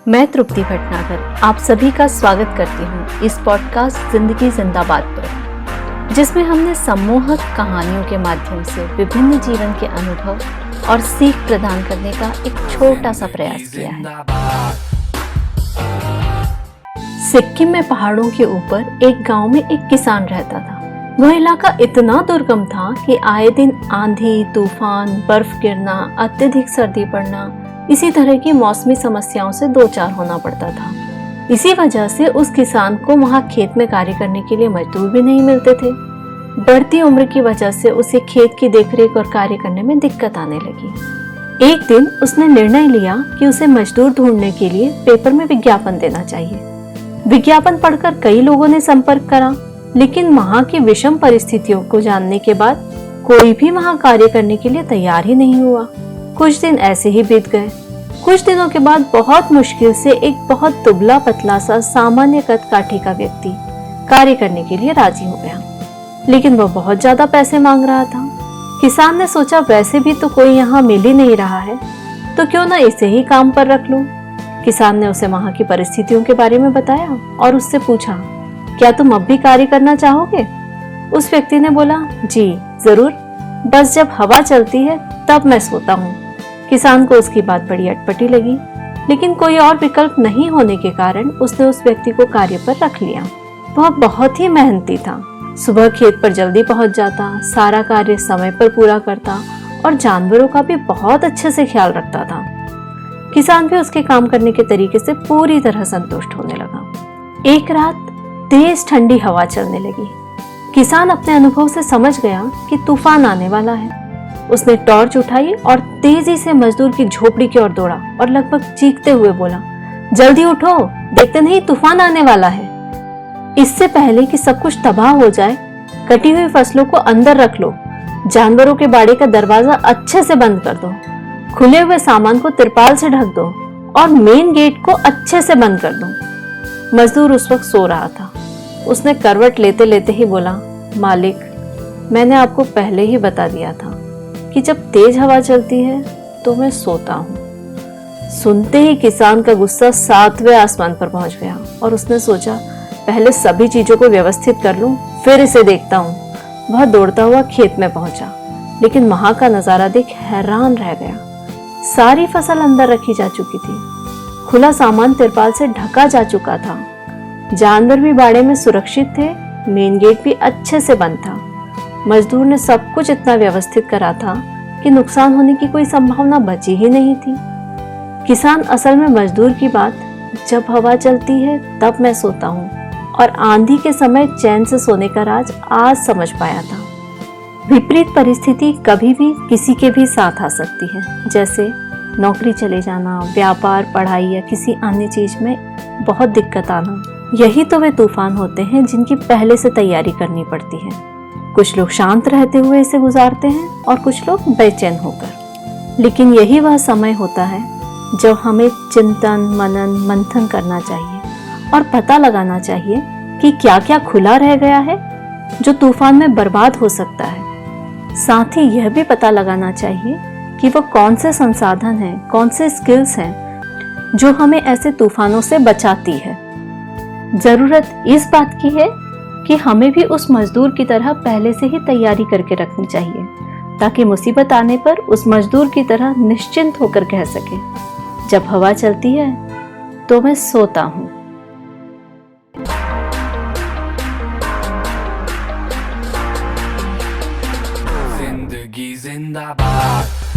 मैं तृप्ति भटनागर आप सभी का स्वागत करती हूँ इस पॉडकास्ट जिंदगी जिंदाबाद पर, जिसमें हमने सम्मोहक कहानियों के माध्यम से विभिन्न जीवन के अनुभव और सीख प्रदान करने का एक छोटा सा प्रयास किया है। सिक्किम में पहाड़ों के ऊपर एक गांव में एक किसान रहता था। वह इलाका इतना दुर्गम था कि आए दिन आंधी, तूफान, बर्फ गिरना, अत्यधिक सर्दी पड़ना, इसी तरह की मौसमी समस्याओं से दो चार होना पड़ता था। इसी वजह से उस किसान को वहां खेत में कार्य करने के लिए मजदूर भी नहीं मिलते थे। बढ़ती उम्र की वजह से उसे खेत की देखरेख और कार्य करने में दिक्कत आने लगी। एक दिन उसने निर्णय लिया कि उसे मजदूर ढूंढने के लिए पेपर में विज्ञापन देना चाहिए। विज्ञापन पढ़कर कई लोगों ने संपर्क करा, लेकिन वहां की विषम परिस्थितियों को जानने के बाद कोई भी वहां कार्य करने के लिए तैयार ही नहीं हुआ। कुछ दिन ऐसे ही बीत गए। कुछ दिनों के बाद बहुत मुश्किल से एक बहुत दुबला पतला सा सामान्य कद काठी का व्यक्ति कार्य करने के लिए राजी हो गया, लेकिन वह बहुत ज्यादा पैसे मांग रहा था। किसान ने सोचा वैसे भी तो कोई यहाँ मिल ही नहीं रहा है, तो क्यों ना इसे ही काम पर रख लूं। किसान ने उसे वहां की परिस्थितियों के बारे में बताया और उससे पूछा, क्या तुम अब भी कार्य करना चाहोगे? उस व्यक्ति ने बोला, जी जरूर, बस जब हवा चलती है तब मैं सोता हूँ। किसान को उसकी बात बड़ी अटपटी लगी, लेकिन कोई और विकल्प नहीं होने के कारण उसने उस व्यक्ति को कार्य पर रख लिया। वह बहुत ही मेहनती था। सुबह खेत पर जल्दी पहुंच जाता, सारा कार्य समय पर पूरा करता और जानवरों का भी बहुत अच्छे से ख्याल रखता था। किसान भी उसके काम करने के तरीके से पूरी तरह संतुष्ट होने लगा। एक रात तेज ठंडी हवा चलने लगी। किसान अपने अनुभव से समझ गया कि तूफान आने वाला है। उसने टॉर्च उठाई और तेजी से मजदूर की झोपड़ी की ओर दौड़ा और लगभग चीखते हुए बोला, जल्दी उठो, देखते नहीं तूफान आने वाला है। इससे पहले कि सब कुछ तबाह हो जाए, कटी हुई फसलों को अंदर रख लो, जानवरों के बाड़े का दरवाजा अच्छे से बंद कर दो, खुले हुए सामान को तिरपाल से ढक दो और मेन गेट को अच्छे से बंद कर दो। मजदूर उस वक्त सो रहा था। उसने करवट लेते लेते ही बोला, मालिक, मैंने आपको पहले ही बता दिया था कि जब तेज हवा चलती है तो मैं सोता हूँ। सुनते ही किसान का गुस्सा 7वें आसमान पर पहुंच गया और उसने सोचा, पहले सभी चीजों को व्यवस्थित कर लूं, फिर इसे देखता हूँ। वह दौड़ता हुआ खेत में पहुंचा, लेकिन वहां का नजारा देख हैरान रह गया। सारी फसल अंदर रखी जा चुकी थी, खुला सामान तिरपाल से ढका जा चुका था, जानवर भी बाड़े में सुरक्षित थे, मेन गेट भी अच्छे से बंद था। मजदूर ने सब कुछ इतना व्यवस्थित करा था कि नुकसान होने की कोई संभावना बची ही नहीं थी। किसान असल में मजदूर की बात, जब हवा चलती है तब मैं सोता हूँ और आंधी के समय चैन से सोने का राज आज समझ पाया था। विपरीत परिस्थिति कभी भी किसी के भी साथ आ सकती है, जैसे नौकरी चले जाना, व्यापार, पढ़ाई या किसी अन्य चीज में बहुत दिक्कत आना। यही तो वे तूफान होते हैं जिनकी पहले से तैयारी करनी पड़ती है। कुछ लोग शांत रहते हुए इसे गुजारते हैं और कुछ लोग बेचैन होकर। लेकिन यही वह समय होता है जब हमें चिंतन, मनन, मंथन करना चाहिए और पता लगाना चाहिए कि क्या क्या खुला रह गया है जो तूफान में बर्बाद हो सकता है। साथ ही यह भी पता लगाना चाहिए कि वो कौन से संसाधन हैं, कौन से स्किल्स हैं जो हमें ऐसे तूफानों से बचाती है। जरूरत इस बात की है कि हमें भी उस मजदूर की तरह पहले से ही तैयारी करके रखनी चाहिए, ताकि मुसीबत आने पर उस मजदूर की तरह निश्चिंत होकर कह सके, जब हवा चलती है तो मैं सोता हूँ। जिंदगी जिंदाबाद।